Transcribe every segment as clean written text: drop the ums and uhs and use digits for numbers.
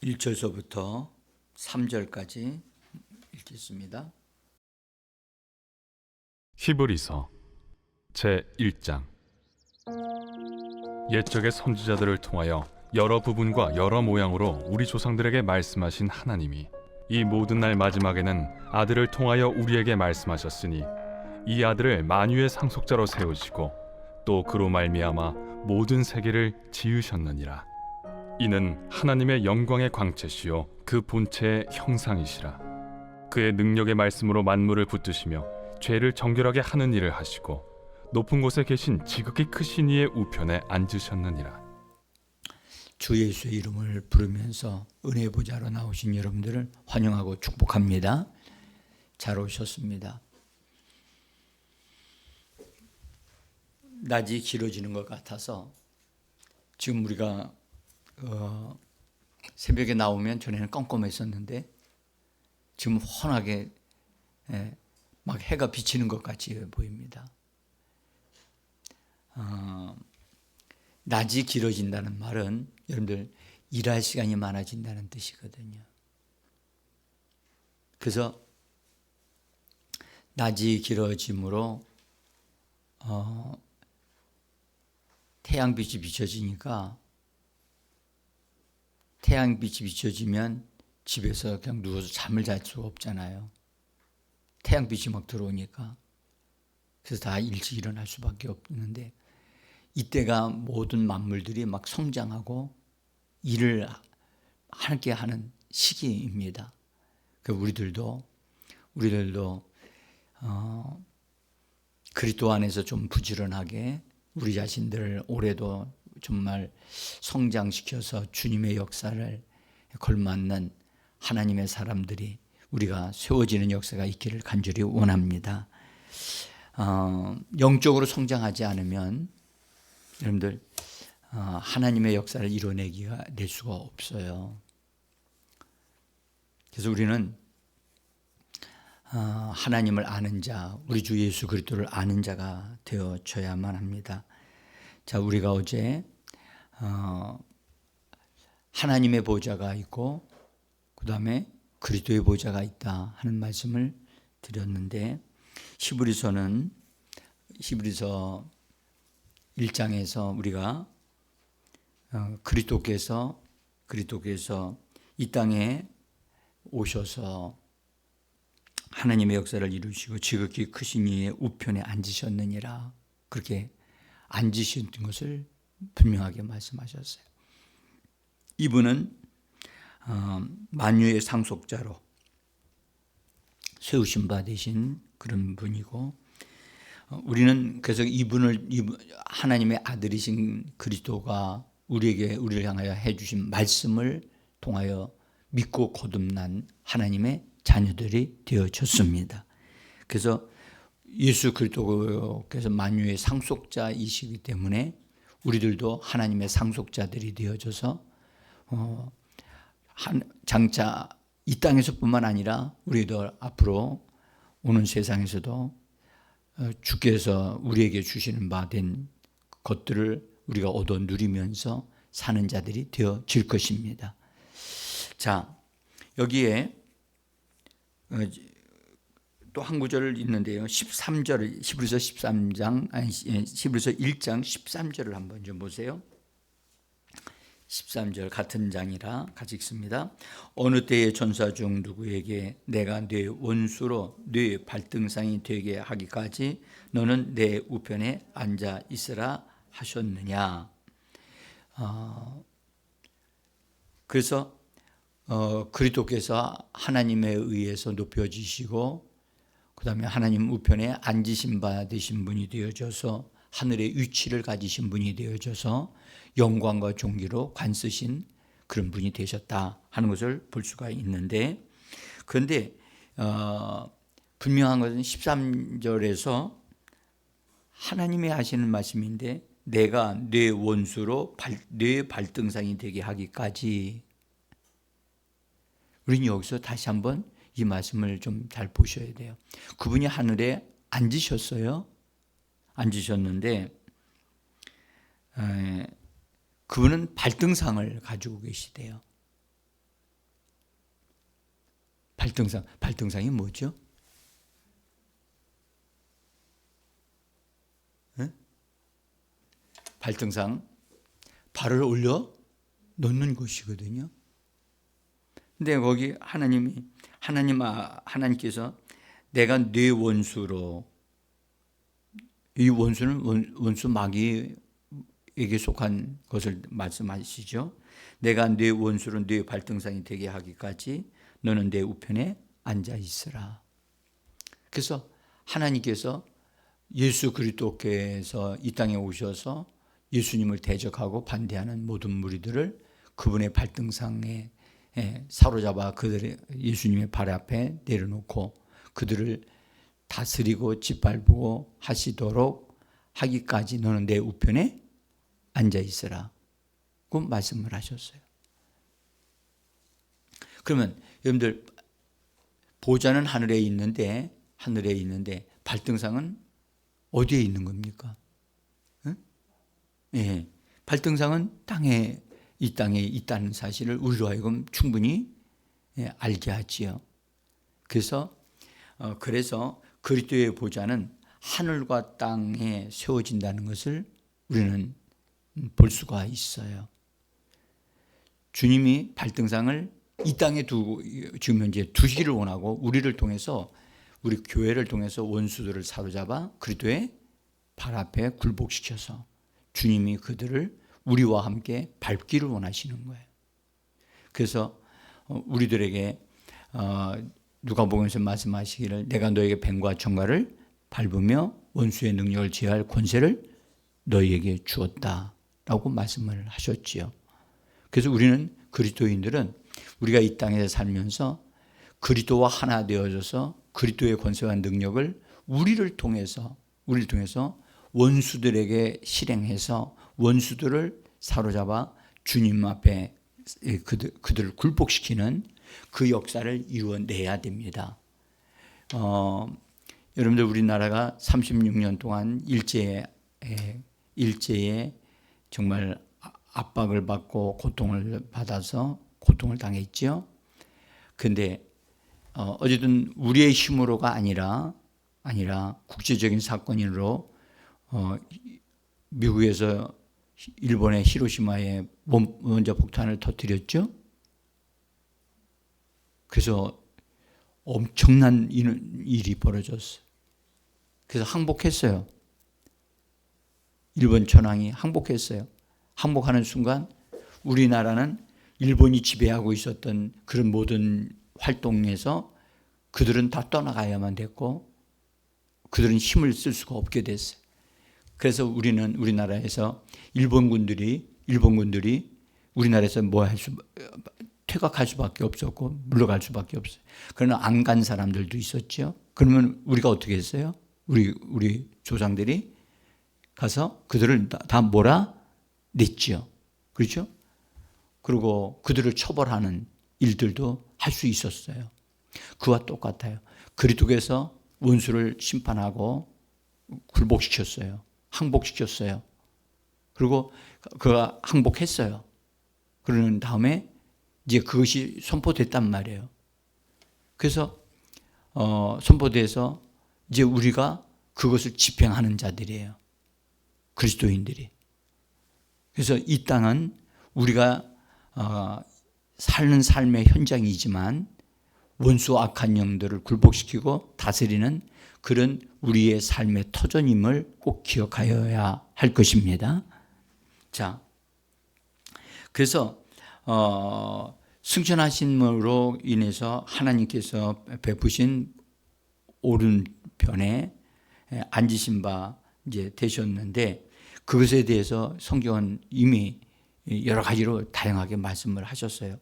1절서부터 3절까지 읽겠습니다. 히브리서 제1장. 옛적의 선지자들을 통하여 여러 부분과 여러 모양으로 우리 조상들에게 말씀하신 하나님이 이 모든 날 마지막에는 아들을 통하여 우리에게 말씀하셨으니 이 아들을 만유의 상속자로 세우시고 또 그로 말미암아 모든 세계를 지으셨느니라. 이는 하나님의 영광의 광채시요 그 본체의 형상이시라. 그의 능력의 말씀으로 만물을 붙드시며 죄를 정결하게 하는 일을 하시고 높은 곳에 계신 지극히 크신 이의 우편에 앉으셨느니라. 주 예수의 이름을 부르면서 은혜 보좌로 나오신 여러분들을 환영하고 축복합니다. 잘 오셨습니다. 낮이 길어지는 것 같아서 지금 우리가 새벽에 나오면 전에는 껌껌했었는데 지금 환하게 막 해가 비치는 것 같이 보입니다. 낮이 길어진다는 말은 여러분들 일할 시간이 많아진다는 뜻이거든요. 그래서 낮이 길어짐으로 태양빛이 비춰지니까 태양빛이 비춰지면 집에서 그냥 누워서 잠을 잘 수가 없잖아요. 태양빛이 막 들어오니까. 그래서 다 일찍 일어날 수밖에 없는데 이때가 모든 만물들이 막 성장하고 일을 함께 하는 시기입니다. 우리들도 그리스도 안에서 좀 부지런하게 우리 자신들을 올해도 정말 성장시켜서 주님의 역사를 걸맞는 하나님의 사람들이 우리가 세워지는 역사가 있기를 간절히 원합니다. 영적으로 성장하지 않으면 여러분들 하나님의 역사를 이뤄내기가 낼 수가 없어요. 그래서 우리는 하나님을 아는 자, 우리 주 예수 그리스도를 아는 자가 되어져야만 합니다. 자, 우리가 어제 하나님의 보좌가 있고 그 다음에 그리스도의 보좌가 있다 하는 말씀을 드렸는데 히브리서 1장에서 우리가 그리스도께서 이 땅에 오셔서 하나님의 역사를 이루시고 지극히 크신 이의 우편에 앉으셨느니라, 그렇게 앉으신 것을 분명하게 말씀하셨어요. 이분은 만유의 상속자로 세우신 바 되신 그런 분이고, 우리는 그래서 이분을 하나님의 아들이신 그리스도가 우리를 향하여 해주신 말씀을 통하여 믿고 거듭난 하나님의 자녀들이 되어졌습니다. 그래서 예수 그리스도께서 만유의 상속자이시기 때문에 우리들도 하나님의 상속자들이 되어져서 장차 이 땅에서뿐만 아니라 우리도 앞으로 오는 세상에서도 주께서 우리에게 주시는 바 된 것들을 우리가 얻어 누리면서 사는 자들이 되어질 것입니다. 자, 여기에 또 한 구절을 있는데요. 13절, 히브리서 1장 13절을 한번 좀 보세요. 13절 같은 장이라 같이 읽습니다. 어느 때의 전사 중 누구에게 내가 네 원수로 네 발등상이 되게 하기까지 너는 내 우편에 앉아 있으라 하셨느냐. 그래서 그리스도께서 하나님에 의해서 높여지시고 그 다음에 하나님 우편에 앉으신 바 되신 분이 되어져서 하늘의 위치를 가지신 분이 되어져서 영광과 존귀로 관쓰신 그런 분이 되셨다 하는 것을 볼 수가 있는데, 그런데 분명한 것은 13절에서 하나님이 하시는 말씀인데 내가 내 원수로 내 발등상이 되게 하기까지, 우리는 여기서 다시 한번 이 말씀을 좀 잘 보셔야 돼요. 그분이 하늘에 앉으셨어요. 앉으셨는데 그분은 발등상을 가지고 계시대요. 발등상이 뭐죠? 네? 발등상, 발을 올려 놓는 곳이거든요. 근데 거기 하나님께서 내가 네 원수로, 이 원수는 원수 마귀에게 속한 것을 말씀하시죠. 내가 네 원수로 네 발등상이 되게 하기까지 너는 내 우편에 앉아 있으라. 그래서 하나님께서 예수 그리스도께서 이 땅에 오셔서 예수님을 대적하고 반대하는 모든 무리들을 그분의 발등상에 사로잡아 그들의 예수님의 발 앞에 내려놓고 그들을 다스리고 짓밟고 하시도록 하기까지 너는 내 우편에 앉아 있으라. 그 말씀을 하셨어요. 그러면 여러분들, 보좌는 하늘에 있는데 발등상은 어디에 있는 겁니까? 예, 발등상은 이 땅에 있다는 사실을 우리로 하여금 충분히 알게 하지요. 그래서 그리스도의 보좌는 하늘과 땅에 세워진다는 것을 우리는 볼 수가 있어요. 주님이 발등상을 이 땅에 지금 현재 두시기를 원하고 우리를 통해서, 우리 교회를 통해서 원수들을 사로잡아 그리스도의 발 앞에 굴복시켜서 주님이 그들을 우리와 함께 밟기를 원하시는 거예요. 그래서 우리들에게 누가복음에서 말씀하시기를 내가 너에게 뱀과 정갈을 밟으며 원수의 능력을 제어할 권세를 너희에게 주었다라고 말씀을 하셨지요. 그래서 우리는 그리스도인들은 우리가 이 땅에 살면서 그리스도와 하나 되어져서 그리스도의 권세와 능력을 우리를 통해서 원수들에게 실행해서 원수들을 사로잡아 주님 앞에 그들을 굴복시키는 그 역사를 이루어내야 됩니다. 여러분들, 우리나라가 36년 동안 일제에 정말 압박을 받고 고통을 받아서 고통을 당했죠. 그런데 어쨌든 우리의 힘으로가 아니라 국제적인 사건으로 미국에서 일본의 히로시마에 원자 폭탄을 터뜨렸죠. 그래서 엄청난 일이 벌어졌어요. 그래서 항복했어요. 일본 천황이 항복했어요. 항복하는 순간 우리나라는 일본이 지배하고 있었던 그런 모든 활동에서 그들은 다 떠나가야만 됐고 그들은 힘을 쓸 수가 없게 됐어요. 그래서 우리나라에서 일본군들이 우리나라에서 퇴각할 수밖에 없었고 물러갈 수밖에 없어요. 그러나 안 간 사람들도 있었죠. 그러면 우리가 어떻게 했어요? 우리 조상들이 가서 그들을 다 몰아냈죠. 그렇죠? 그리고 그들을 처벌하는 일들도 할 수 있었어요. 그와 똑같아요. 그리스도께서 원수를 심판하고 굴복시켰어요. 항복시켰어요. 그리고 그가 항복했어요. 그러는 다음에 이제 그것이 선포됐단 말이에요. 그래서 선포돼서 이제 우리가 그것을 집행하는 자들이에요. 그리스도인들이. 그래서 이 땅은 우리가 사는 삶의 현장이지만 원수 악한 영들을 굴복시키고 다스리는 그런 우리의 삶의 터전임을 꼭 기억하여야 할 것입니다. 자, 그래서 승천하심으로 인해서 하나님께서 베푸신 오른편에 앉으신 바 이제 되셨는데 그것에 대해서 성경은 이미 여러 가지로 다양하게 말씀을 하셨어요.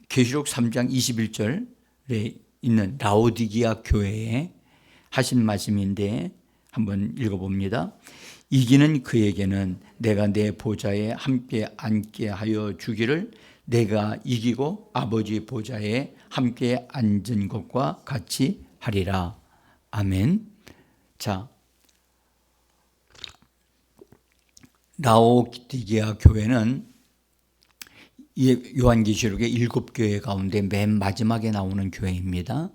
계시록 3장 21절에 있는 라오디기아 교회에 하신 말씀인데 한번 읽어봅니다. 이기는 그에게는 내가 내 보좌에 함께 앉게 하여 주기를 내가 이기고 아버지 보좌에 함께 앉은 것과 같이 하리라. 아멘. 자, 라오디게아 교회는 이 요한계시록의 7교회 가운데 맨 마지막에 나오는 교회입니다.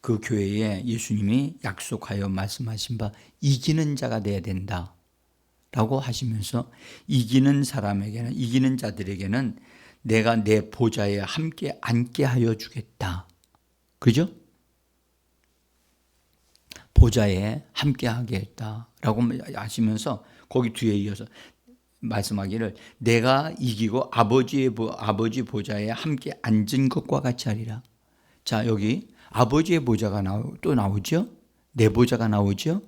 그 교회에 예수님이 약속하여 말씀하신 바 이기는 자가 돼야 된다 라고 하시면서 이기는 사람에게는, 이기는 자들에게는 내가 내 보좌에 함께 앉게 하여 주겠다. 그죠? 보좌에 함께 하겠다라고 하시면서 거기 뒤에 이어서 말씀하기를 내가 이기고 아버지 보좌에 함께 앉은 것과 같이 하리라. 자, 여기 아버지의 보좌가 또 나오죠? 내 보좌가 나오죠?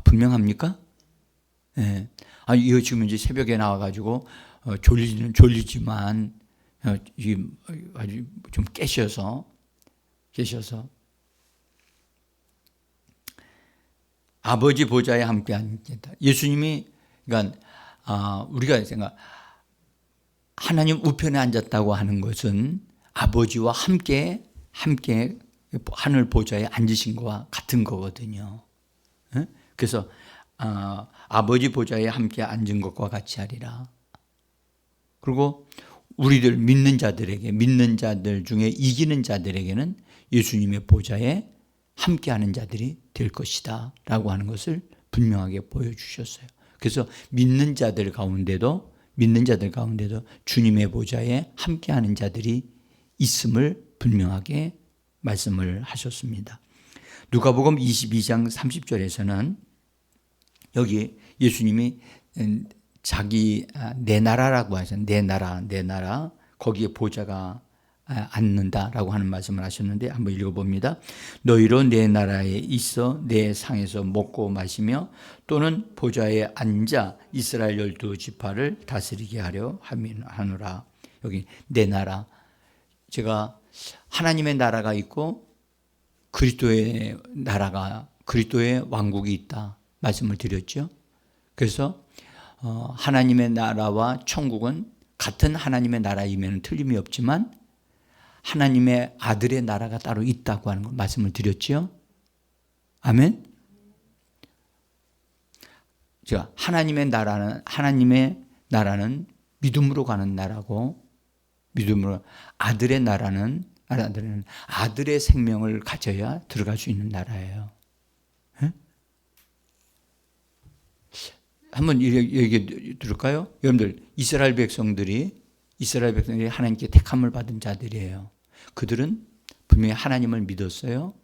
분명합니까? 예. 이거 지금 이제 새벽에 나와가지고 졸리지만 아주 좀 깨셔서 아버지 보좌에 함께 앉겠다. 예수님이 그러니까 우리가 생각 하나님 우편에 앉았다고 하는 것은 아버지와 함께 하늘 보좌에 앉으신 것과 같은 거거든요. 그래서 아버지 보좌에 함께 앉은 것과 같이 하리라. 그리고 우리들 믿는 자들 중에 이기는 자들에게는 예수님의 보좌에 함께하는 자들이 될 것이다 라고 하는 것을 분명하게 보여주셨어요. 그래서 믿는 자들 가운데도 주님의 보좌에 함께하는 자들이 있음을 분명하게 말씀을 하셨습니다. 누가복음 22장 30절에서는 여기 예수님이 자기 내 나라라고 하셨는데 내 나라 거기에 보좌가 앉는다라고 하는 말씀을 하셨는데 한번 읽어봅니다. 너희로 내 나라에 있어 내 상에서 먹고 마시며 또는 보좌에 앉아 이스라엘 12지파를 다스리게 하려 하노라. 여기 내 나라, 제가 하나님의 나라가 있고 그리스도의 왕국이 있다 말씀을 드렸죠. 그래서 하나님의 나라와 천국은 같은 하나님의 나라이면 틀림이 없지만 하나님의 아들의 나라가 따로 있다고 하는 거 말씀을 드렸죠. 아멘. 제가 하나님의 나라는 믿음으로 가는 나라고, 아들의 나라는 아들의 생명을 가져야 들어갈 수 있는 나라예요. 네? 한번 얘기 들을까요? 여러분들, 이스라엘 백성들이 하나님께 택함을 받은 자들이에요. 그들은 분명히 하나님을 믿었어요.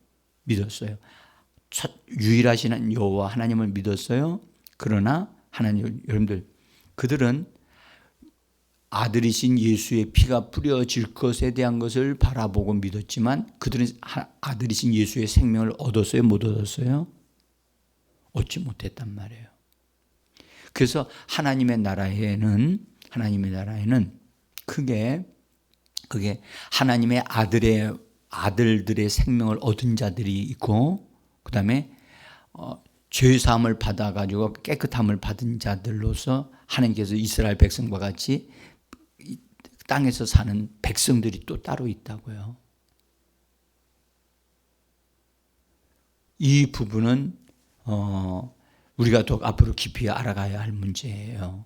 유일하신 여호와 하나님을 믿었어요. 그러나 여러분들, 그들은 아들이신 예수의 피가 뿌려질 것에 대한 것을 바라보고 믿었지만 그들은 아들이신 예수의 생명을 얻었어요? 못 얻었어요? 얻지 못했단 말이에요. 그래서 하나님의 나라에는 그게 하나님의 아들들의 생명을 얻은 자들이 있고, 그 다음에 죄사함을 받아가지고 깨끗함을 받은 자들로서 하나님께서 이스라엘 백성과 같이 땅에서 사는 백성들이 또 따로 있다고요. 이 부분은 우리가 더 앞으로 깊이 알아가야 할 문제예요.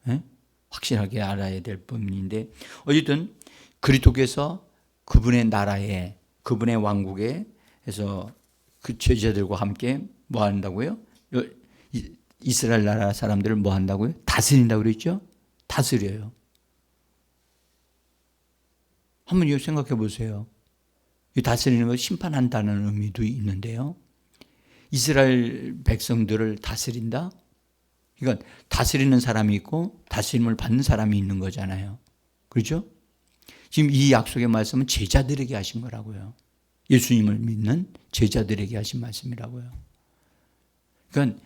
네? 확실하게 알아야 될 부분인데, 어쨌든 그리스도께서 그분의 나라에, 그분의 왕국에 해서 그 제자들과 함께 뭐 한다고요? 이스라엘 나라 사람들을 뭐 한다고요? 다스린다고 그랬죠? 다스려요. 한번 이거 생각해 보세요. 이 다스리는 거 심판한다는 의미도 있는데요. 이스라엘 백성들을 다스린다? 그러니까 다스리는 사람이 있고 다스림을 받는 사람이 있는 거잖아요. 그렇죠? 지금 이 약속의 말씀은 제자들에게 하신 거라고요. 예수님을 믿는 제자들에게 하신 말씀이라고요. 그러니까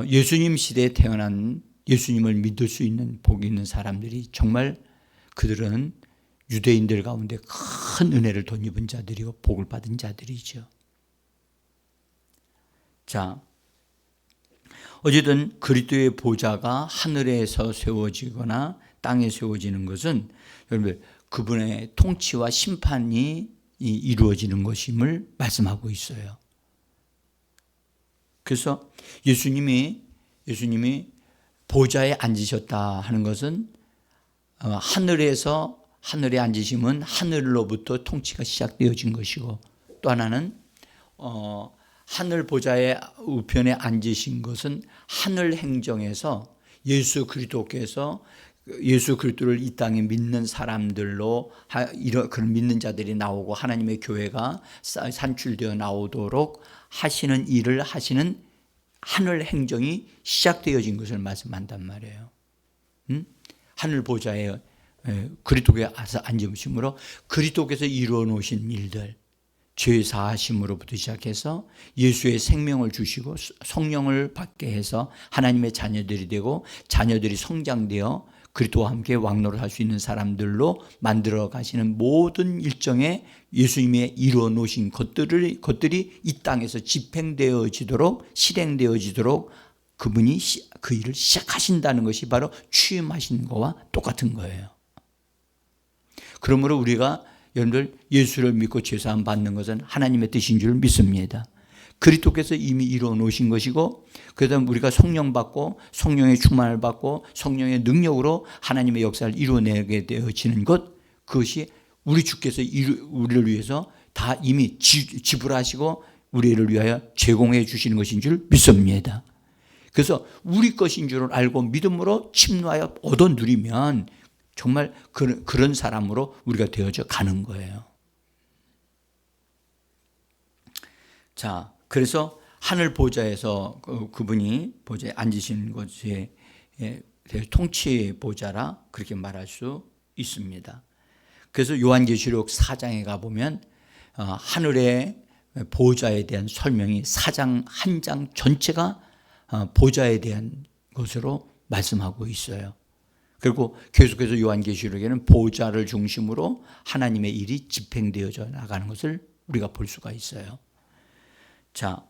예수님 시대에 태어난 예수님을 믿을 수 있는 복이 있는 사람들이 정말 그들은 유대인들 가운데 큰 은혜를 덧입은 자들이고 복을 받은 자들이죠. 자, 어쨌든 그리스도의 보좌가 하늘에서 세워지거나 땅에 세워지는 것은 여러분 그분의 통치와 심판이 이루어지는 것임을 말씀하고 있어요. 그래서 예수님이 보좌에 앉으셨다 하는 것은 하늘에 앉으심은 하늘로부터 통치가 시작되어진 것이고, 또 하나는 하늘 보좌의 우편에 앉으신 것은 하늘 행정에서 예수 그리스도께서 예수 그리스도를 이 땅에 믿는 사람들로 그런 믿는 자들이 나오고 하나님의 교회가 산출되어 나오도록 하시는 일을 하시는 하늘 행정이 시작되어진 것을 말씀한단 말이에요. 하늘 보좌에 그리스도께 앉으심으로 그리스도께서 이루어 놓으신 일들, 죄 사하심으로부터 시작해서 예수의 생명을 주시고 성령을 받게 해서 하나님의 자녀들이 되고 자녀들이 성장되어 그리스도와 함께 왕노를 할 수 있는 사람들로 만들어 가시는 모든 일정에 예수님이 이루어 놓으신 것들이 이 땅에서 집행되어지도록 실행되어지도록 그분이 그 일을 시작하신다는 것이 바로 취임하신 것과 똑같은 거예요. 그러므로 우리가 여러분들 예수를 믿고 죄사함 받는 것은 하나님의 뜻인 줄 믿습니다. 그리스도께서 이미 이루어 놓으신 것이고, 그다음 우리가 성령 받고 성령의 충만을 받고 성령의 능력으로 하나님의 역사를 이루어내게 되어지는 것, 그것이 우리 주께서 우리를 위해서 다 이미 지불하시고 우리를 위하여 제공해 주시는 것인 줄 믿습니다. 그래서 우리 것인 줄 알고 믿음으로 침노하여 얻어 누리면 정말 그런 사람으로 우리가 되어져 가는 거예요. 자, 그래서 하늘 보좌에서 그분이 보좌에 앉으신 것에 통치 보좌라 그렇게 말할 수 있습니다. 그래서 요한계시록 4장에 가보면 하늘의 보좌에 대한 설명이 4장 한 장 전체가 보좌에 대한 것으로 말씀하고 있어요. 그리고 계속해서 요한계시록에는 보좌를 중심으로 하나님의 일이 집행되어져 나가는 것을 우리가 볼 수가 있어요. 자,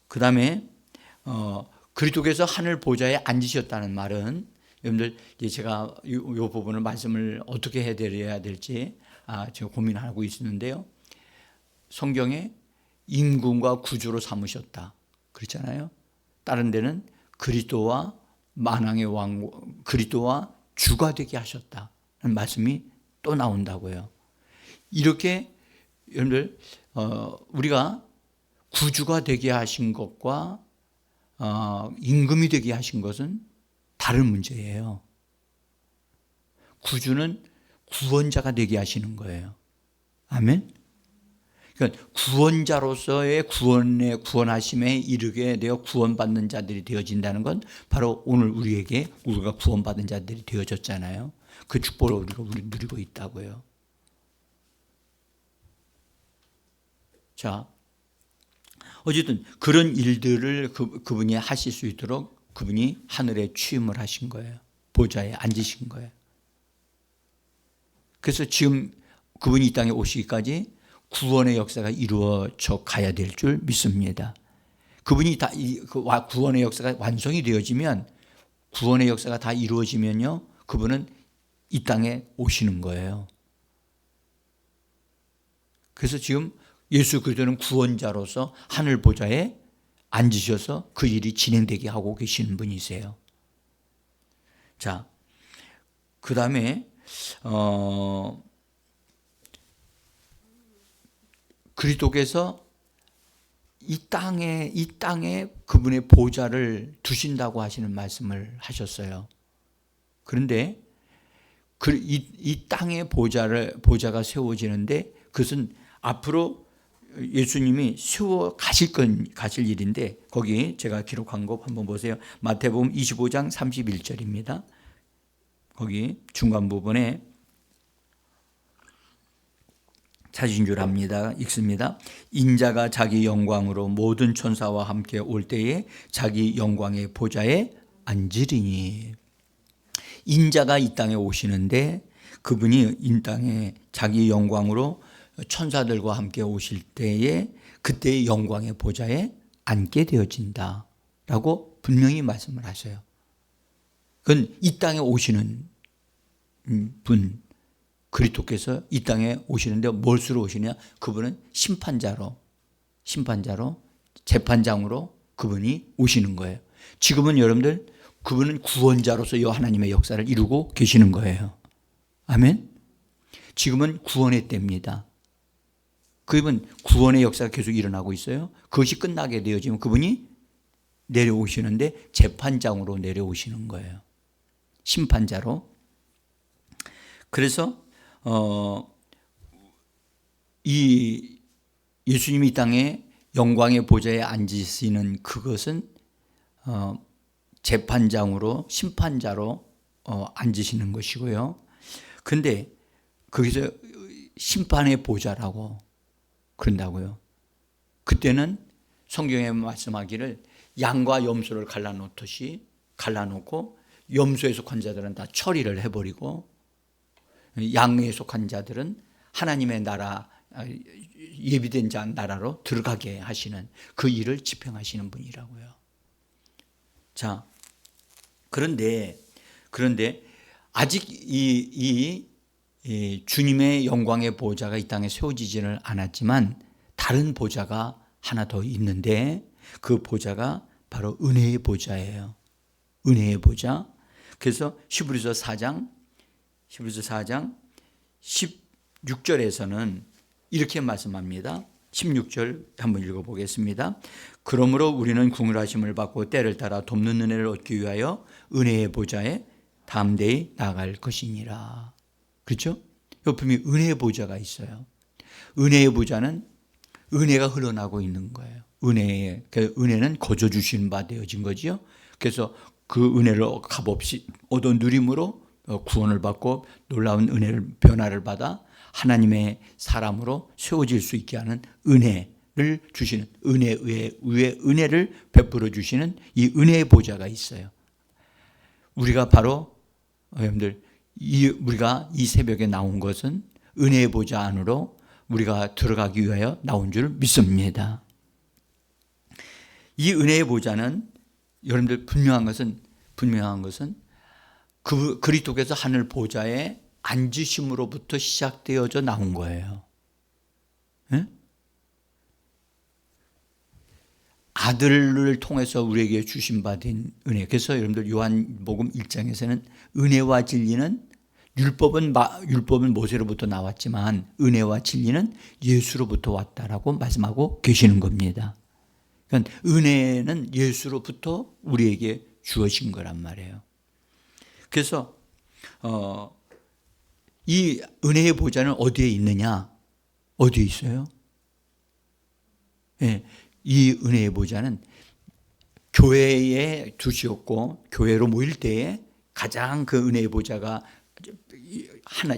그 다음에 그리스도께서 하늘 보좌에 앉으셨다는 말은, 여러분들 이제 제가 이 부분을 말씀을 어떻게 해드려야 될지 제가 고민하고 있었는데요. 성경에 임금과 구주로 삼으셨다 그렇잖아요. 다른 데는 그리스도와 만왕의 왕, 그리스도와 주가 되게 하셨다는 말씀이 또 나온다고요. 이렇게 여러분들 우리가 구주가 되게 하신 것과 임금이 되게 하신 것은 다른 문제예요. 구주는 구원자가 되게 하시는 거예요. 아멘. 그러니까 구원자로서의 구원하심에 이르게 되어 구원받는 자들이 되어진다는 건 바로 오늘 우리가 구원받은 자들이 되어졌잖아요. 그 축복을 우리가 누리고 있다고요. 자, 어쨌든 그런 일들을 그분이 하실 수 있도록 그분이 하늘에 취임을 하신 거예요. 보좌에 앉으신 거예요. 그래서 지금 그분이 이 땅에 오시기까지 구원의 역사가 이루어져 가야 될 줄 믿습니다. 그분이 다 구원의 역사가 완성이 되어지면, 구원의 역사가 다 이루어지면요, 그분은 이 땅에 오시는 거예요. 그래서 지금 예수 그리스도는 구원자로서 하늘 보좌에 앉으셔서 그 일이 진행되게 하고 계시는 분이세요. 자, 그 다음에 그리스도께서 이 땅에 그분의 보좌를 두신다고 하시는 말씀을 하셨어요. 그런데 이 땅의 보좌가 세워지는데 그것은 앞으로 예수님이 세워 가실 일인데, 거기 제가 기록한 거 한번 보세요. 마태복음 25장 31절입니다. 거기 중간 부분에 찾으신 줄 압니다. 읽습니다. 인자가 자기 영광으로 모든 천사와 함께 올 때에 자기 영광의 보좌에 앉으리니. 인자가 이 땅에 오시는데 그분이 이 땅에 자기 영광으로 천사들과 함께 오실 때에 그때의 영광의 보좌에 앉게 되어진다라고 분명히 말씀을 하셔요. 그건 이 땅에 오시는 분, 그리스도께서 이 땅에 오시는데 무엇으로 오시냐? 그분은 심판자로 재판장으로 그분이 오시는 거예요. 지금은 여러분들 그분은 구원자로서 이 하나님의 역사를 이루고 계시는 거예요. 아멘. 지금은 구원의 때입니다. 그분 구원의 역사가 계속 일어나고 있어요. 그것이 끝나게 되어지면 그분이 내려오시는데 재판장으로 내려오시는 거예요. 심판자로. 그래서 이 예수님이 이 땅에 영광의 보좌에 앉으시는 그것은 재판장으로 심판자로 앉으시는 것이고요. 근데 거기서 심판의 보좌라고 그런다고요. 그때는 성경에 말씀하기를 양과 염소를 갈라놓듯이 갈라놓고 염소에 속한 자들은 다 처리를 해버리고 양에 속한 자들은 하나님의 나라 예비된 자 나라로 들어가게 하시는 그 일을 집행하시는 분이라고요. 자, 그런데 아직 이 주님의 영광의 보좌가 이 땅에 세워지지는 않았지만 다른 보좌가 하나 더 있는데 그 보좌가 바로 은혜의 보좌예요. 은혜의 보좌. 그래서 히브리서 4장 16절에서는 이렇게 말씀합니다. 16절 한번 읽어보겠습니다. 그러므로 우리는 궁휼하심을 받고 때를 따라 돕는 은혜를 얻기 위하여 은혜의 보좌에 담대히 나아갈 것이니라. 그렇죠? 분명히 은혜의 보좌가 있어요. 은혜의 보좌는 은혜가 흘러나고 있는 거예요. 은혜는 거저 주신 바 되어진 거지요. 그래서 그 은혜를 값없이 얻어 누림으로 구원을 받고 놀라운 변화를 받아 하나님의 사람으로 세워질 수 있게 하는 은혜를 주시는 은혜를 베풀어 주시는 이 은혜의 보좌가 있어요. 우리가 바로 여러분들 우리가 이 새벽에 나온 것은 은혜의 보좌 안으로 우리가 들어가기 위하여 나온 줄 믿습니다. 이 은혜의 보좌는 여러분들 분명한 것은 그리스도께서 하늘 보좌에 앉으심으로부터 시작되어져 나온 거예요. 네? 아들을 통해서 우리에게 주신 바 된 은혜. 그래서 여러분들 요한복음 1장에서는 은혜와 진리는 율법은 모세로부터 나왔지만 은혜와 진리는 예수로부터 왔다라고 말씀하고 계시는 겁니다. 그러니까 은혜는 예수로부터 우리에게 주어진 거란 말이에요. 그래서 이 은혜의 보좌는 어디에 있느냐? 어디에 있어요? 네, 이 은혜의 보좌는 교회에 두시었고 교회로 모일 때에 가장 그 은혜의 보좌가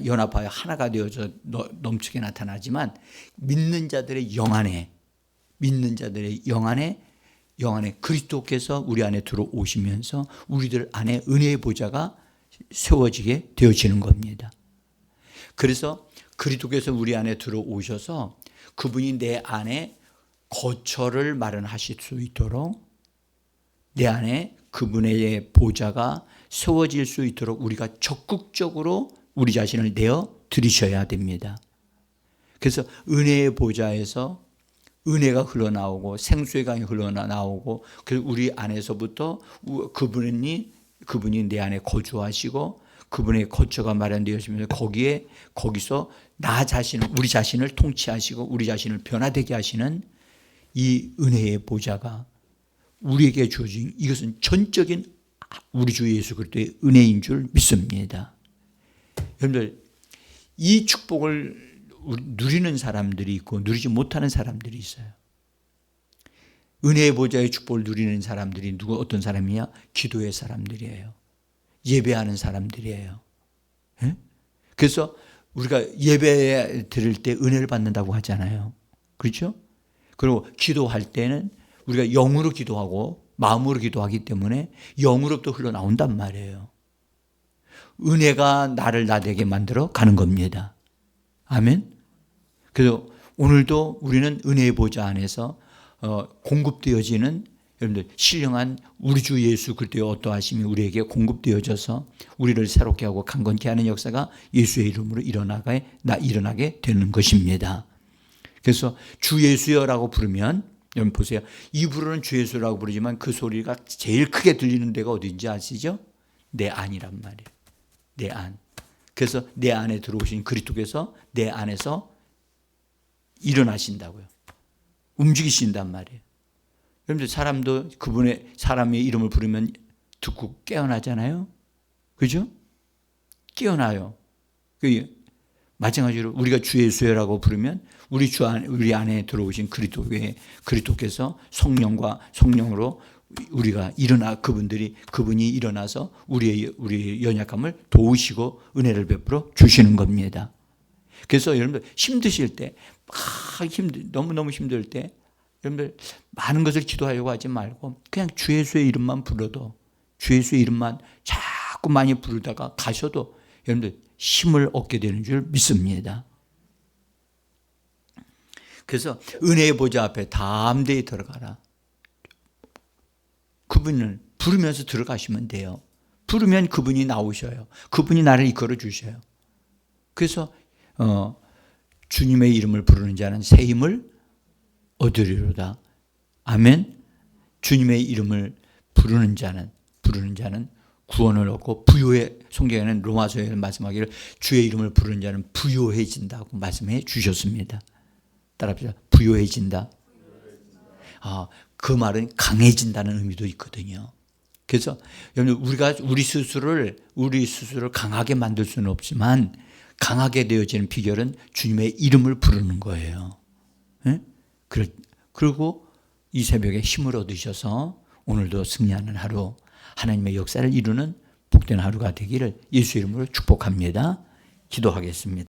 연합하여 하나가 되어서 넘치게 나타나지만 믿는 자들의 영 안에 그리스도께서 우리 안에 들어오시면서 우리들 안에 은혜의 보좌가 세워지게 되어지는 겁니다. 그래서 그리스도께서 우리 안에 들어오셔서 그분이 내 안에 거처를 마련하실 수 있도록 내 안에 그분의 보좌가 세워질 수 있도록 우리가 적극적으로 우리 자신을 내어 드리셔야 됩니다. 그래서 은혜의 보좌에서 은혜가 흘러나오고 생수의 강이 흘러나오고 그래서 우리 안에서부터 그분이 내 안에 거주하시고 그분의 거처가 마련되었으면서 거기서 우리 자신을 통치하시고 우리 자신을 변화되게 하시는 이 은혜의 보좌가 우리에게 주어진 이것은 전적인 우리 주 예수 그리스도의 은혜인 줄 믿습니다. 여러분들 이 축복을 누리는 사람들이 있고 누리지 못하는 사람들이 있어요. 은혜의 보좌의 축복을 누리는 사람들이 어떤 사람이냐? 기도의 사람들이에요. 예배하는 사람들이에요. 네? 그래서 우리가 예배 드릴 때 은혜를 받는다고 하잖아요. 그렇죠? 그리고 기도할 때는 우리가 영으로 기도하고 마음으로 기도하기 때문에 영으로부터 흘러나온단 말이에요. 은혜가 나를 나되게 만들어 가는 겁니다. 아멘. 그래서 오늘도 우리는 은혜의 보좌 안에서 공급되어지는 여러분들 신령한 우리 주 예수 그리스도의 어떠하심이 우리에게 공급되어져서 우리를 새롭게 하고 강건케 하는 역사가 예수의 이름으로 일어나게 되는 것입니다. 그래서 주 예수여라고 부르면 여러분 보세요. 입으로는 주 예수라고 부르지만 그 소리가 제일 크게 들리는 데가 어딘지 아시죠? 내 안이란 말이에요. 내 안. 그래서 내 안에 들어오신 그리스도께서 내 안에서 일어나신다고요. 움직이신단 말이에요. 여러분들 사람도 그분의 사람의 이름을 부르면 듣고 깨어나잖아요. 그죠? 깨어나요. 마찬가지로 우리가 주 예수라고 부르면 우리 안에 들어오신 그리스도께서 성령과 성령으로 우리가 그분이 일어나서 우리의 연약함을 도우시고 은혜를 베풀어 주시는 겁니다. 그래서 여러분들 힘드실 때, 너무너무 힘들 때, 여러분들 많은 것을 기도하려고 하지 말고 그냥 주 예수의 이름만 불러도, 주 예수의 이름만 자꾸 많이 부르다가 가셔도 여러분들 힘을 얻게 되는 줄 믿습니다. 그래서 은혜의 보좌 앞에 담대히 들어가라. 그분을 부르면서 들어가시면 돼요. 부르면 그분이 나오셔요. 그분이 나를 이끌어 주셔요. 그래서 주님의 이름을 부르는 자는 새 힘을 얻으리로다. 아멘. 주님의 이름을 부르는 자는 구원을 얻고 성경에는 로마서에 말씀하기를 주의 이름을 부르는 자는 부요해진다고 말씀해 주셨습니다. 따라합시다. 부요해진다. 그 말은 강해진다는 의미도 있거든요. 그래서 여러분 우리 스스로를 강하게 만들 수는 없지만 강하게 되어지는 비결은 주님의 이름을 부르는 거예요. 네? 그리고 이 새벽에 힘을 얻으셔서 오늘도 승리하는 하루, 하나님의 역사를 이루는 복된 하루가 되기를 예수 이름으로 축복합니다. 기도하겠습니다.